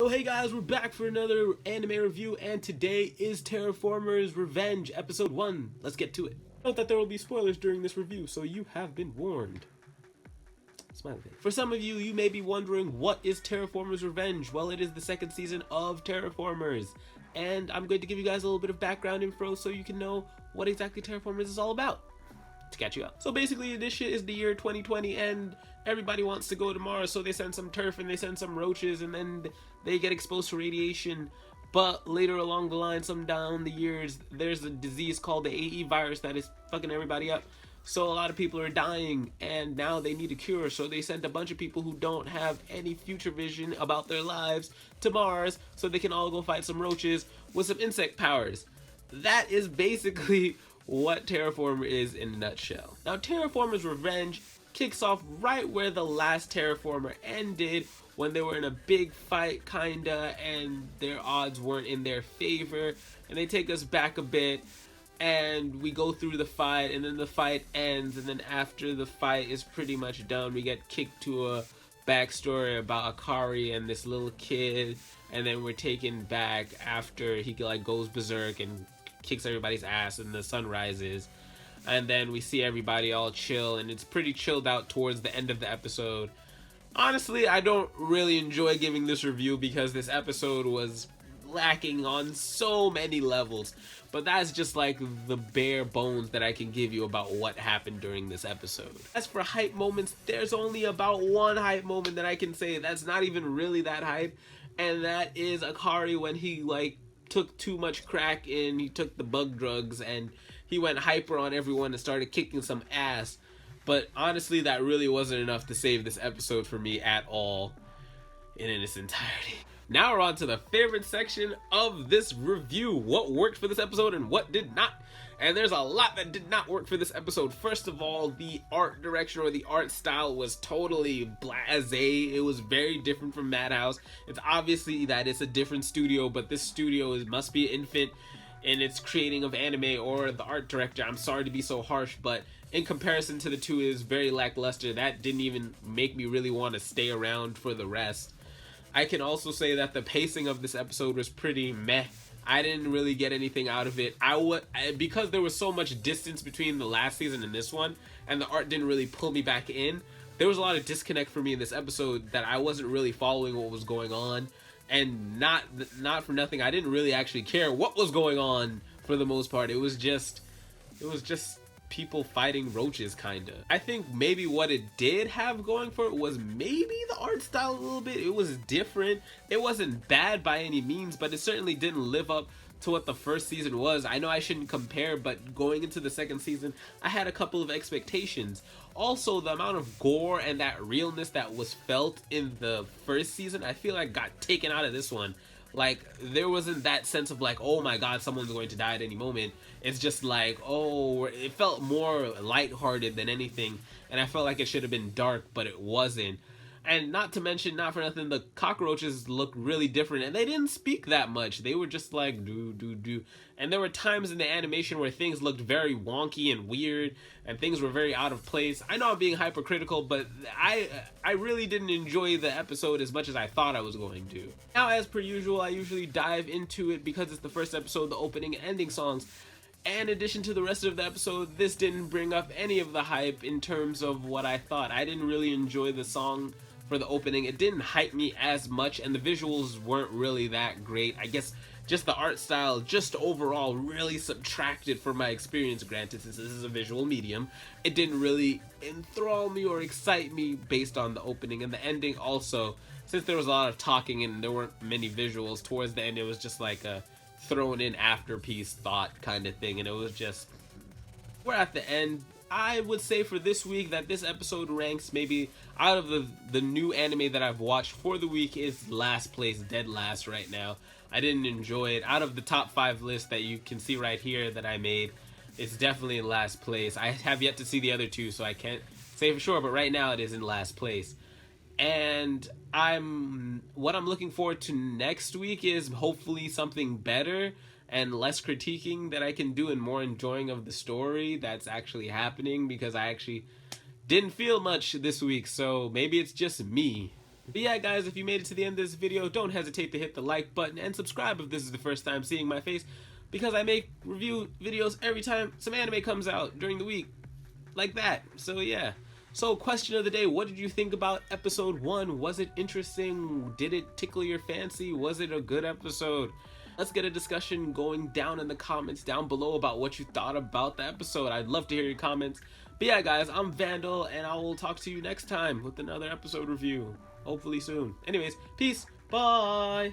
So hey guys, we're back for another anime review, and today is Terraformars Revenge, episode 1. Let's get to it. Note that there will be spoilers during this review, so you have been warned. Smiley face. For some of you, you may be wondering, what is Terraformars Revenge? Well, it is the second season of Terraformars, and I'm going to give you guys a little bit of background info so you can know what exactly Terraformars is all about, to catch you up. So basically, this shit is the year 2020, and everybody wants to go to Mars, so they send some turf and they send some roaches, and then they get exposed to radiation. But later along the line, some down the years, there's a disease called the AE virus that is fucking everybody up. So a lot of people are dying, and now they need a cure. So they sent a bunch of people who don't have any future vision about their lives to Mars, so they can all go fight some roaches with some insect powers. That is basically what Terraformer is in a nutshell. Now, Terraformers Revenge kicks off right where the last Terraformer ended, when they were in a big fight, kinda, and their odds weren't in their favor. And they take us back a bit, and we go through the fight, and then the fight ends, and then after the fight is pretty much done, we get kicked to a backstory about Akari and this little kid, and then we're taken back after he like goes berserk and kicks everybody's ass, and the sun rises, and then we see everybody all chill, and it's pretty chilled out towards the end of the episode. Honestly, I don't really enjoy giving this review because this episode was lacking on so many levels, but that's just like the bare bones that I can give you about what happened during this episode. As for hype moments, there's only about one hype moment that I can say that's not even really that hype, and that is Akari when he like took too much crack and he took the bug drugs and he went hyper on everyone and started kicking some ass. But honestly, that really wasn't enough to save this episode for me at all in its entirety. Now we're on to the favorite section of this review. What worked for this episode and what did not. And there's a lot that did not work for this episode. First of all, the art direction or the art style was totally blasé. It was very different from Madhouse. It's obviously that it's a different studio, but this studio must be an infant in its creating of anime, or the art director, I'm sorry to be so harsh, but in comparison to the two, it is very lackluster. That didn't even make me really want to stay around for the rest. I can also say that the pacing of this episode was pretty meh. I didn't really get anything out of it. Because there was so much distance between the last season and this one, and the art didn't really pull me back in, there was a lot of disconnect for me in this episode that I wasn't really following what was going on. And not for nothing, I didn't really actually care what was going on for the most part. It was just people fighting roaches, kinda. I think maybe what it did have going for it was maybe the art style a little bit. It was different. It wasn't bad by any means, but it certainly didn't live up to what the first season was. I know I shouldn't compare, but going into the second season, I had a couple of expectations. Also, the amount of gore and that realness that was felt in the first season, I feel like got taken out of this one. Like, there wasn't that sense of like, oh my god, someone's going to die at any moment. It's just like, oh, it felt more lighthearted than anything, and I felt like it should have been dark, but it wasn't. And not to mention, not for nothing, the cockroaches looked really different, and they didn't speak that much. They were just like, do. And there were times in the animation where things looked very wonky and weird, and things were very out of place. I know I'm being hypercritical, but I really didn't enjoy the episode as much as I thought I was going to. Now, as per usual, I usually dive into it because it's the first episode, the opening and ending songs. And in addition to the rest of the episode, this didn't bring up any of the hype in terms of what I thought. I didn't really enjoy the song for the opening. It didn't hype me as much, and the visuals weren't really that great. I guess just the art style, just overall, really subtracted from my experience. Granted, since this is a visual medium, it didn't really enthrall me or excite me based on the opening. And the ending also, since there was a lot of talking and there weren't many visuals, towards the end it was just like a thrown in afterpiece thought kind of thing, and it was just, we're at the end. I would say for this week that this episode ranks maybe out of the new anime that I've watched for the week is last place, dead last right now. I didn't enjoy it. Out of the top 5 list that you can see right here that I made, it's definitely in last place. I have yet to see the other two, so I can't say for sure, but right now it is in last place. And what I'm looking forward to next week is hopefully something better and less critiquing that I can do, and more enjoying of the story that's actually happening, because I actually didn't feel much this week, so maybe it's just me. But yeah, guys, if you made it to the end of this video, don't hesitate to hit the like button and subscribe if this is the first time seeing my face, because I make review videos every time some anime comes out during the week, like that. So yeah. So question of the day, what did you think about episode 1? Was it interesting? Did it tickle your fancy? Was it a good episode? Let's get a discussion going down in the comments down below about what you thought about the episode. I'd love to hear your comments. But yeah, guys, I'm Vandel, and I will talk to you next time with another episode review. Hopefully soon. Anyways, peace. Bye.